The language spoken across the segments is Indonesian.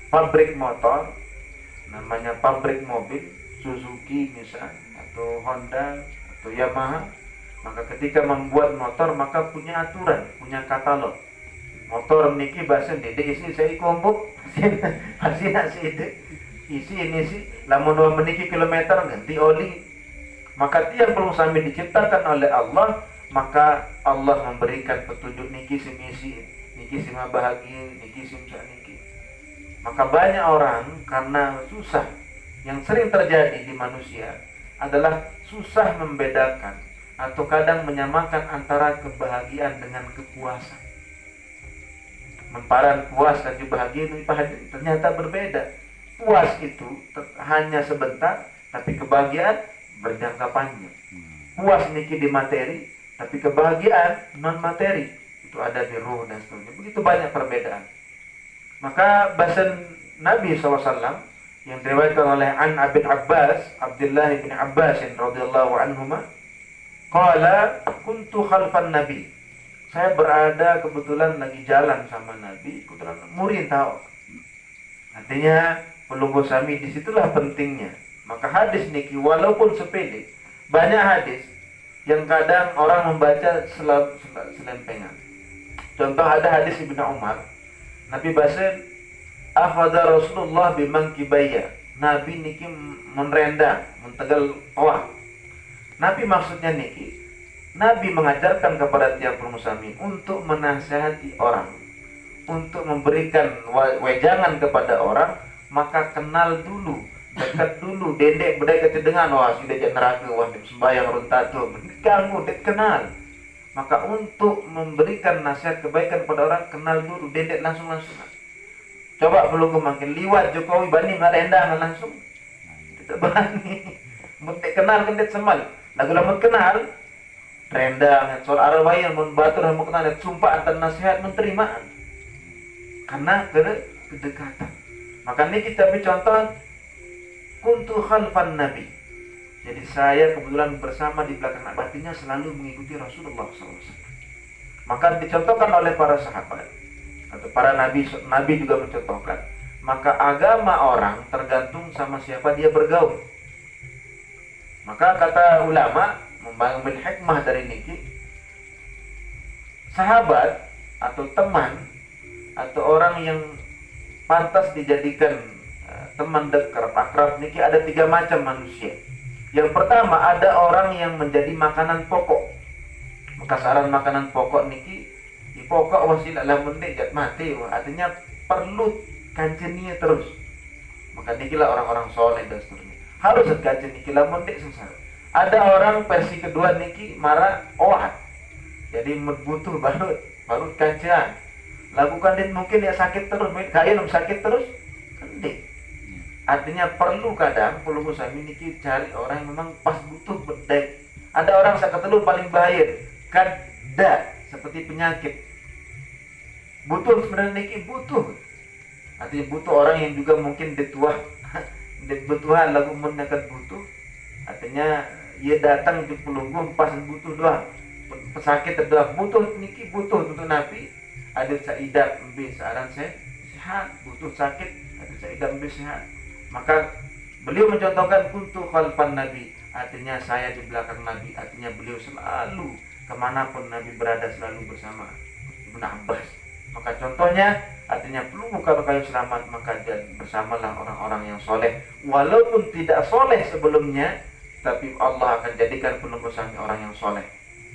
pabrik motor, namanya pabrik mobil, Suzuki misalnya, atau Honda, atau Yamaha, maka ketika membuat motor maka punya aturan, punya katalog. Motor niki bahasa dede isi saya kumpul, pasti nasi itu isi ini sih, lamun meniki kilometer ganti oli. Maka tiang belum sampai diciptakan oleh Allah, maka Allah memberikan petunjuk niki simisi, niki sima bahagia, niki simsa niki. Maka banyak orang karena susah, yang sering terjadi di manusia adalah susah membedakan atau kadang menyamakan antara kebahagiaan dengan kepuasan. Memparan puas dan bahagia itu ternyata berbeda. Puas itu hanya sebentar, tapi kebahagiaan berjangka panjang. Puas niki di materi, tapi kebahagiaan non materi itu ada di ruh dan seterusnya. Begitu banyak perbedaan. Maka bahasa Nabi SAW yang diriwayatkan oleh An Abid Abbas, Abdullah bin Abbas radhiyallahu anhuma, qala kuntu khalfan Nabi. Saya berada kebetulan lagi jalan sama Nabi, kebetulan murid tahu. Artinya pelunggu sami disitulah pentingnya. Maka hadis niki walaupun sepele, banyak hadis yang kadang orang membaca selempengan. Contoh ada hadis Ibnu Umar, Nabi bahasa akhadha Rasulullah bimangkibaya. Nabi niki menrendang, mentegal awak. Nabi maksudnya niki, Nabi mengajarkan kepada tiap muslimin untuk menasihati orang, untuk memberikan wejangan kepada orang, maka kenal dulu, dekat dulu, dendek bedai kecedengan, wah sudah jadi neraka, wah sembahyang runtatu, ganggu, kenal. Maka untuk memberikan nasihat kebaikan kepada orang, kenal dulu, dendek langsung. Coba belum makin liwat Jokowi banding ngarendang langsung, tidak berani. Mesti kenal kendet semal, lagu lamun kenal, rendang, soal arwahnya membatur mau kenal, sumpah antar nasihat menterimaan, karena kedekatan. Maka ini kita ambil contoh, kuntu khalfan Nabi. Jadi saya kebetulan bersama di belakang Nabi, artinya selalu mengikuti Rasulullah SAW. Maka dicontohkan oleh para sahabat atau para nabi juga mencontohkan. Maka agama orang tergantung sama siapa dia bergaul. Maka kata ulama membangun hikmah dari niki, sahabat atau teman atau orang yang pantas dijadikan teman dekat akrab niki ada 3 macam manusia. Yang pertama ada orang yang menjadi makanan pokok. Maka saran makanan pokok niki di pokok wasilah lamun jat mati, artinya perlu kancenia terus. Maka niki lah orang-orang soleh dan seterusnya. Harus kancen niki lamun susah. Ada orang versi kedua niki marah oat. Jadi butuh baru kancian. Lakukan din mungkin dia sakit terus, kaya sakit terus, kendek. Artinya perlu kadang perlu sami niki cari orang yang memang pas butuh bedek. Ada orang sakatelu paling bahaya, kada seperti penyakit. Butuh sebenarnya niki butuh. Artinya butuh orang yang juga mungkin detuah, detuhan lagu menekat butuh. Artinya ia datang di pelunggu pas butuh doang. Pesakit doang butuh niki butuh untuk Nabi. Ada saidah ambil saran saya sehat, butuh sakit, ada saidah ambil sehat. Maka beliau mencontohkan kuntu khalfan Nabi, artinya saya di belakang Nabi, artinya beliau selalu kemanapun Nabi berada selalu bersama Ibnu Abbas. Maka contohnya artinya pelunggu kalau kayu selamat maka bersamalah orang-orang yang soleh, walaupun tidak soleh sebelumnya, tapi Allah akan jadikan pelunggu sami orang yang soleh.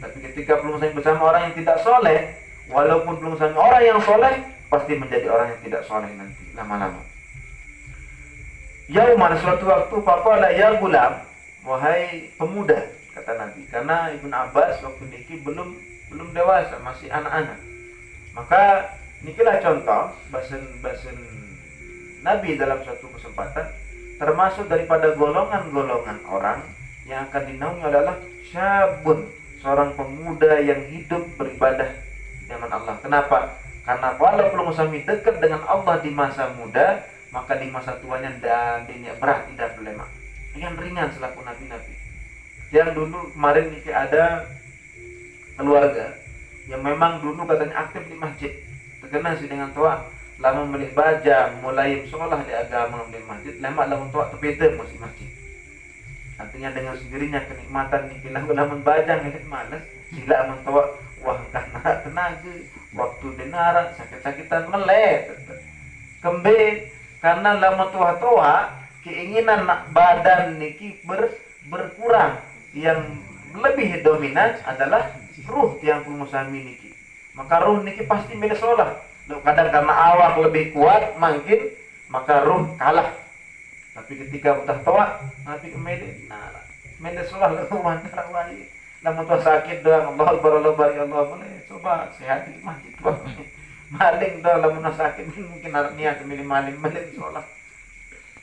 Tapi ketika pelunggu sami bersama orang yang tidak soleh, walaupun pelunggu sami orang yang soleh, pasti menjadi orang yang tidak soleh nanti lama-lama. Yauman suatu waktu faqala ya gulam, wahai pemuda, kata Nabi, karena Ibnu Abbas waktu niki belum dewasa, masih anak-anak. Maka nikilah contoh bahasan Nabi dalam suatu kesempatan, termasuk daripada golongan-golongan orang yang akan dinaungi adalah syabun, seorang pemuda yang hidup beribadah di zaman Allah. Kenapa? Karena walaupun sami dekat dengan Allah di masa muda, maka di masa tuanya dan ini berat, tidak berlemak. Yang ringan selaku nabi-nabi. Yang dulu kemarin ini ada keluarga yang memang dulu katanya aktif di masjid, terkenal sih dengan tua. lama beli bajang mulai sekolah di agama beli masjid lama lamun tua tepete masjid. Artinya dengan sendirinya kenikmatan niki lamun bajang ini malas sila amun tua wah karena tenaga waktu denara sakit-sakitan melek kembe karena lamun tua keinginan badan niki berkurang, yang lebih dominan adalah ruh yang musami niki. Maka ruh niki pasti milik sholat. Kadang karena awak lebih kuat mungkin maka ruh kalah. Tapi ketika udah tua nanti kemede mede sholat lalu mantara wali. Lamun tua sakit doang Allah Akbar ya Allah boleh coba sehat di masjid tua. Maling doang lamun sakit mungkin niat milih maling sholat.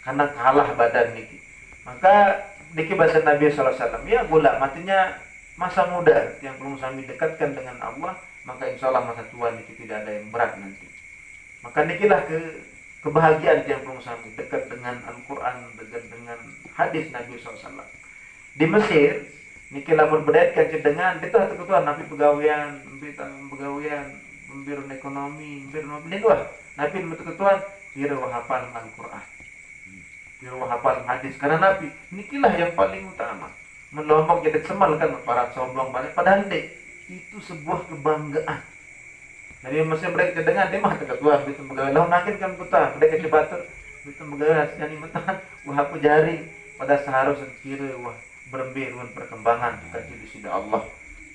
Karena kalah badan niki. Maka niki bahasa Nabi SAW ya gula matinya masa muda yang belum kami dekatkan dengan Allah, maka insya Allah masa tua niki tidak ada yang berat nanti. Maka nikilah kebahagiaan yang belum kami dekat dengan Al-Quran, dekat dengan hadis Nabi SAW. Di Mesir niki lamun berdaitkan dengan itu ketua Nabi pegawaian, pembirun ekonomi, pembirun dua. Nabi ketua kira hafal Al-Quran. Hafal hadis karena Nabi nikilah yang paling utama. Melompok jadi semal kan para sombong balik padahal itu sebuah kebanggaan. Jadi mesti mereka dengan dia mah ketua itu pegawai lawan makin kan kota mereka cebatur itu pegawai hasilnya mentahan wah aku jari pada seharusnya kira wah berembirun perkembangan kecil di sini Allah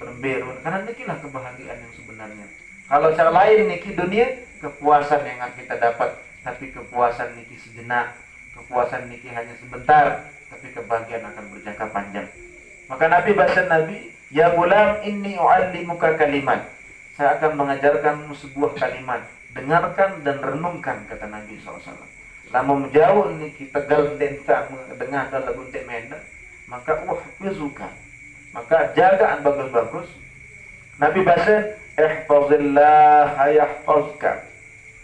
berembirun karena nikilah kebahagiaan yang sebenarnya. Kalau cara lain niki dunia kepuasan yang kita dapat, tapi kepuasan niki sejenak. Kepuasan niki hanya sebentar, tapi kebahagiaan akan berjangka panjang. Maka Nabi bahasa Nabi, ya gulam inni u'allimuka kalimat. Saya akan mengajarkanmu sebuah kalimat. Dengarkan dan renungkan, kata Nabi SAW. Lama menjauh niki tegal denta mendengar dalam bunte menda, maka uhfizuka. Maka jagaan bagus-bagus. Nabi bahasa, ihfazillah yahfazka.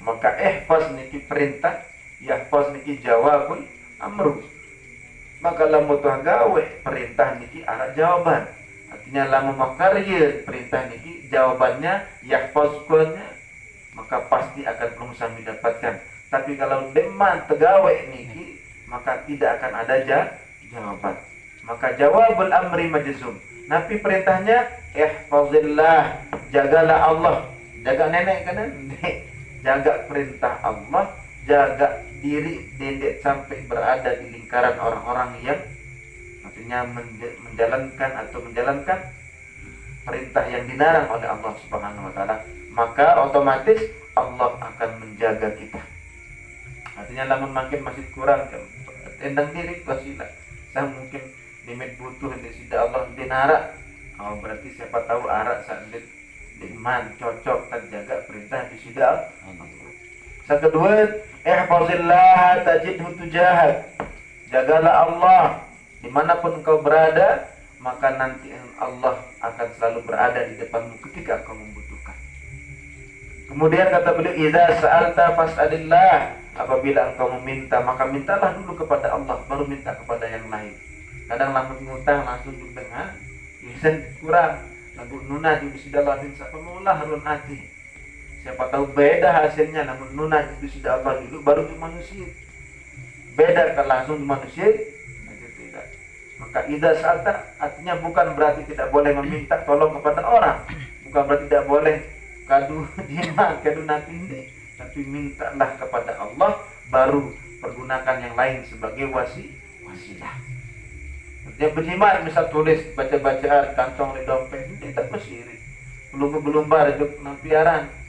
Maka ihfaz niki perintah, yahfaz niki jawabul amru. Maka lamun tuh gawe perintah niki arah jawaban. Artinya lamun makarya perintah niki jawabannya yahfazkunnya, maka pasti akan belum sami dapatkan. Tapi kalau deman tegawe niki maka tidak akan ada jawaban. Maka jawabul amri majzum. Nabi perintahnya ihfazillah, jagalah Allah. Jaga nenek kan? Jaga perintah Allah, jaga diri dendek sampai berada di lingkaran orang-orang yang artinya menjalankan perintah yang dilarang oleh Allah Subhanahu wa taala, maka otomatis Allah akan menjaga kita. Artinya lamun makin masih kurang tendang diri wasilah. Saya mungkin limit butuh di sida Allah dinara. Oh, berarti siapa tahu arak saat diman cocok terjaga perintah di sida Allah. Yang kedua, ihfazillah tajidhu tujahak. Jagalah Allah dimanapun engkau berada, maka nanti Allah akan selalu berada di depanmu ketika engkau membutuhkan. Kemudian kata beliau, idza sa'alta fas'alillah. Apabila engkau meminta, maka mintalah dulu kepada Allah, baru minta kepada yang lain. Kadang lamun ngutang langsung juga dengan bisa kurang. Lagu nuna juga sudah latin siapa maulah harun hati. Siapa tahu beda hasilnya, namun nuna itu sudah Allah dulu baru ke manusia. Beda kalau langsung ke manusia, itu tidak. Maka idza sa'alta artinya bukan berarti tidak boleh meminta tolong kepada orang, bukan berarti tidak boleh kadu jimat, kadu natinde, tapi mintalah kepada Allah, baru pergunakan yang lain sebagai wasilah. Artinya berjimat, misal tulis baca-bacaan kantong di dompet, tidak bersirik. Belum barjuk nampiaran.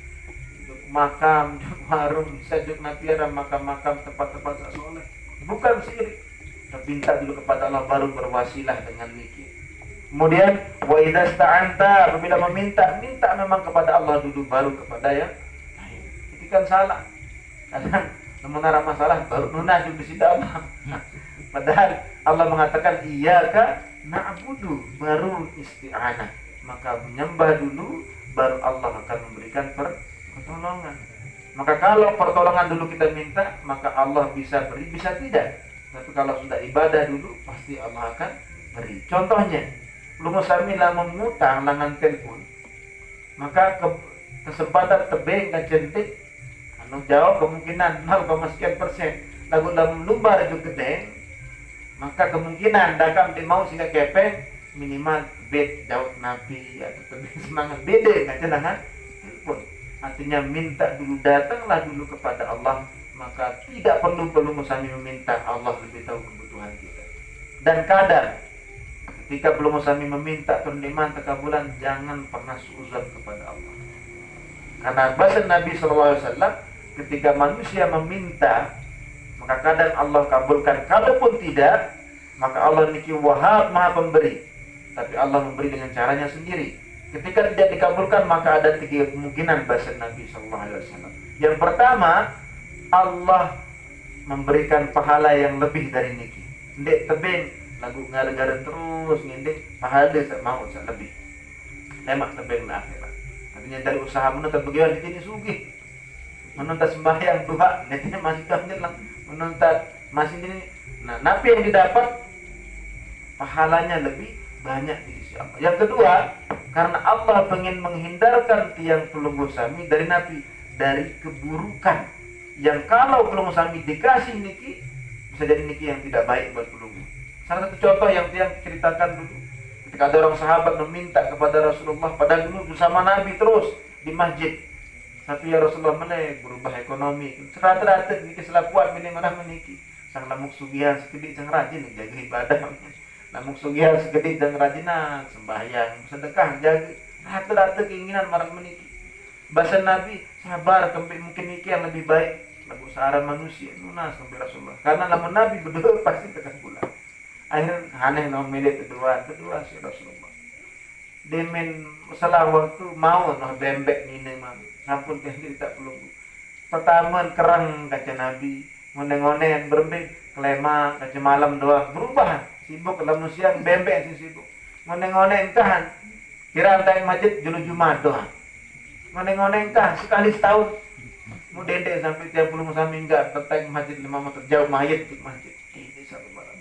Makam, warung, sejuk napiara, makam-makam, tempat-tempat soleh. Bukan syirik. Tapi minta dulu kepada Allah, baru berwasilah dengan niki. Kemudian, wa idza sta'anta, apabila minta memang kepada Allah dulu, baru kepada yang lain. Itu kan salah. Kadang menara masalah baru nunaju di sida Allah. Padahal Allah mengatakan iyyaka na'budu, baru isti'anah. Maka menyembah dulu, baru Allah akan memberikan pertolongan. Maka kalau pertolongan dulu kita minta, maka Allah bisa beri, bisa tidak. Tapi kalau sudah ibadah dulu, pasti Allah akan beri. Contohnya, lu musamila mengutang langan telepon, maka kesempatan tebeng dan centik, jawab kemungkinan 0,sekian%. Lagu dalam lumbar itu gede, maka kemungkinan dakam di mau sehingga kepeng minimal bet jawab nabi atau tebing semangat beda kan cenangan pun artinya minta dulu, datanglah dulu kepada Allah, maka tidak perlu musami meminta, Allah lebih tahu kebutuhan kita. Dan kadang ketika belum musami meminta penerimaan tekabulan, jangan pernah suuzon kepada Allah, karena bahasa Nabi SAW, ketika manusia meminta maka kadang Allah kabulkan, kalaupun tidak maka Allah niki Wahhab Maha Pemberi, tapi Allah memberi dengan caranya sendiri. Ketika tidak dikabulkan maka ada 3 kemungkinan bahasa Nabi SAW. Yang pertama, Allah memberikan pahala yang lebih dari niki. Ndek tebing lagu gara-gara terus ngindek pahala tak mau tak lebih. Lemak tebing na akhirat. Artinya dari usaha menuntut bagaimana di sini sugih. Menuntut sembahyang duha, nantinya masih kami lang menuntut masih ini. Nah, napi yang didapat pahalanya lebih banyak di sisi Allah. Yang kedua, karena Allah ingin menghindarkan tiang pelungguh sami dari napi, dari keburukan yang kalau pelungguh sami dikasih niki bisa jadi niki yang tidak baik buat pelungguh. Salah satu contoh yang tiang ceritakan dulu, ketika ada orang sahabat meminta kepada Rasulullah, pada dulu bersama Nabi terus di masjid, tapi ya Rasulullah melek berubah ekonomi, serata-rata niki selapuan milih marah meniki sang lamuk sugihan sekedip sang rajin jaga ibadah, lamuk sugihan sekedip sang rajinan sembahyang sedekah jaga rata-rata keinginan marah meniki. Bahasa Nabi sabar kempi mungkin niki yang lebih baik lagu searah manusia lunas kempi Rasulullah, karena lamun Nabi berdua pasti tekan pulang. Akhirnya aneh no milik kedua si Rasulullah demen masalah waktu mau no bembek ini mam sampun teh tak perlu pertama kerang kaca Nabi ngone-ngone berembik kelema kaca malam doang berubah sibuk dalam siang bembek si sibuk ngone-ngone entahan kira antai masjid julu Jumat doang ngone-ngone entah sekali setahun mau dendek sampai 30 musim minggat tetap masjid 5 meter jauh mayat di masjid ini satu malam.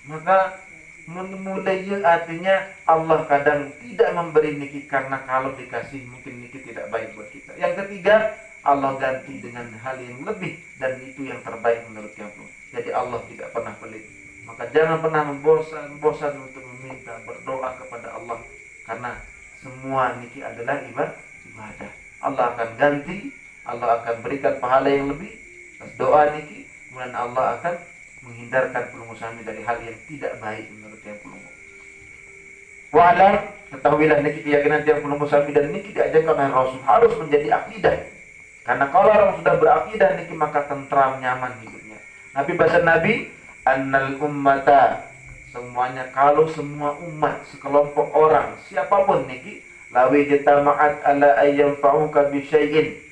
Maka mulai artinya Allah kadang tidak memberi niki karena kalau dikasih mungkin niki tidak baik buat kita. Yang ketiga, Allah ganti dengan hal yang lebih dan itu yang terbaik menurut kamu. Jadi Allah tidak pernah pelit. Maka jangan pernah bosan untuk meminta, berdoa kepada Allah, karena semua niki adalah ibadah. Allah akan ganti, Allah akan berikan pahala yang lebih atas doa niki, kemudian Allah akan menghindarkan pelunggu sami dari hal yang tidak baik menurut yang pelunggu. Wa'alam, ketahuilah niki keyakinan tiang pelunggu sami dan niki diajarkan oleh Rasul harus menjadi akidah. Karena kalau orang sudah berakidah niki maka tentram nyaman hidupnya. Nabi bahasa Nabi, annal ummata, semuanya kalau semua umat sekelompok orang siapapun niki lawi jatama'at ala ayyam fa'uka bisyai'in,